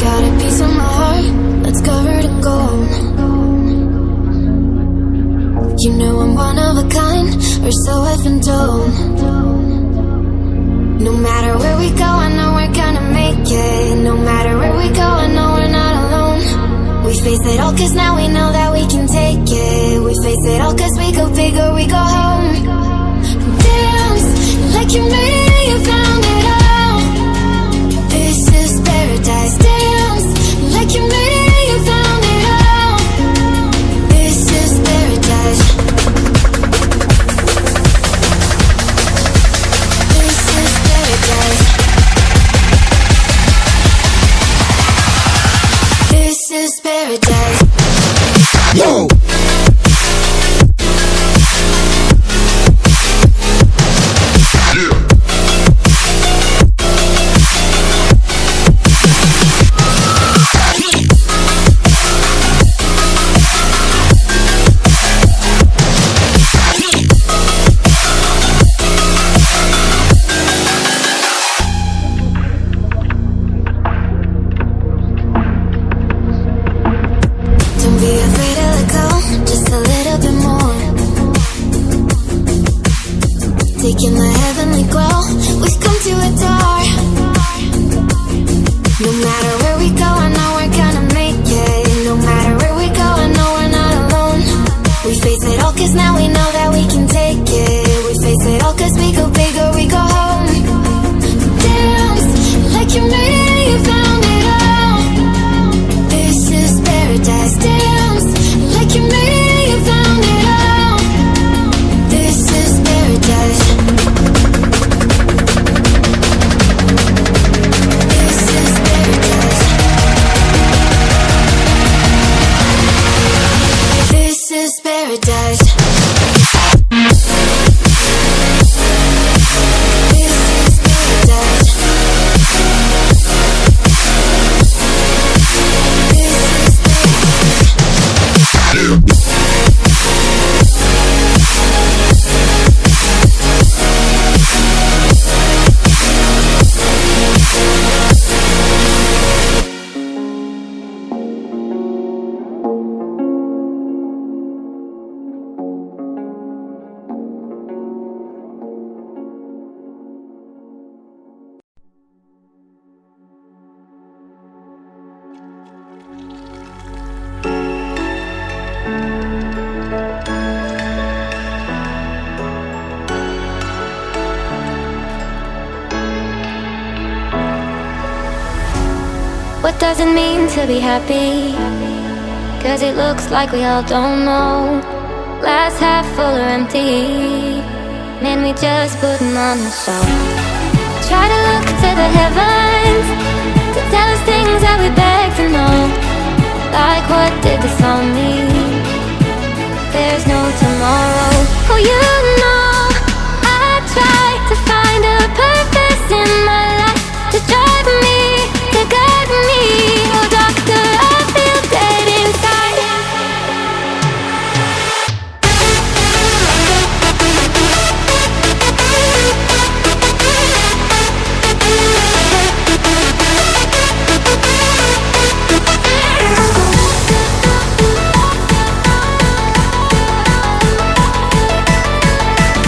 Got a piece of my heart that's covered in gold. You know I'm one of a kind, or so I've been told. No matter where we go, I know we're gonna make it. No matter where we go, I know we're not alone. We face it all cause now we know that we can take it. We face it all cause we go big or we go home. Dance like you made it and you found it all. This is paradise. Dance like you made it and you found it all. This is paradise. This is paradise. This is paradise. Yo! Taking the heavenly glow, we've come to adore. No matter where we go, I know we're gonna make it. No matter where we go, I know we're not alone. We face it all cause now we know that we can take it. We face it all cause we go big or we go home. Dance like you made it and you found it all. This is paradise. Dance like you made it and you found it all. This is paradise. This is paradise. What does it mean to be happy? Cause it looks like we all don't know. Glass half full or empty. Man, we just putting on a show. Try to look to the heavens to tell us things that we beg to know. Like what did the song mean? There's no tomorrow. Oh, you know I try to find a purpose in my life to drive me, to guide me. Oh doctor, I feel dead inside.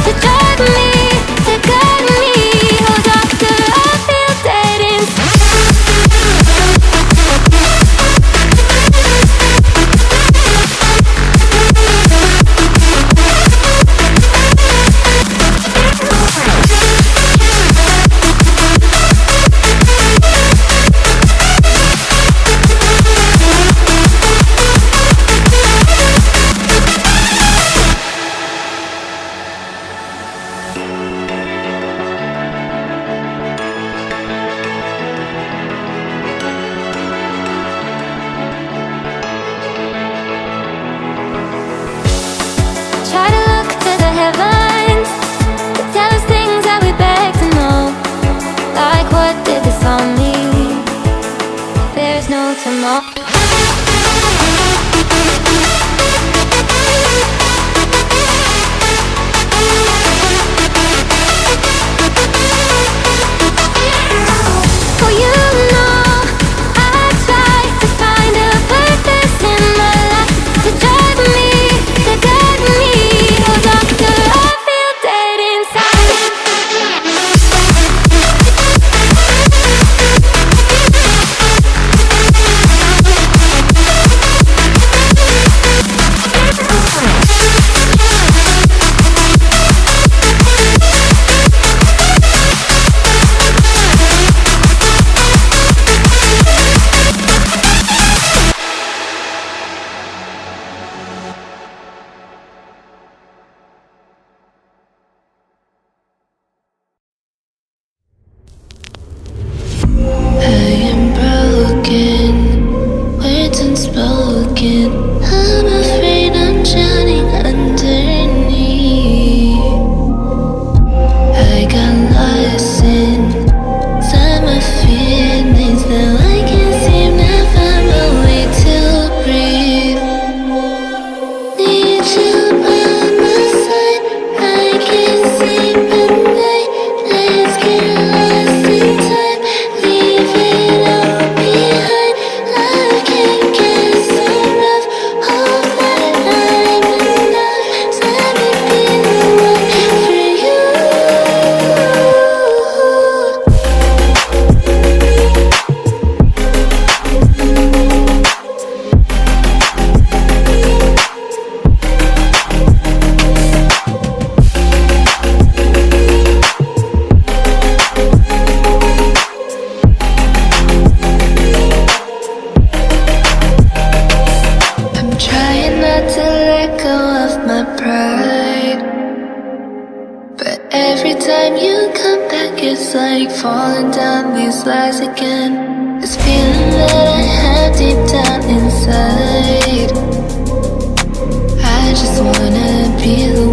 To drive me, to guide me. Oh doctor, I feel dead inside. Try to look to the heavens to tell us things that we beg to know. Like what did the song mean? There's no tomorrow. Oh, you know I promise lies again. This feeling that I have deep down inside, I just wanna be the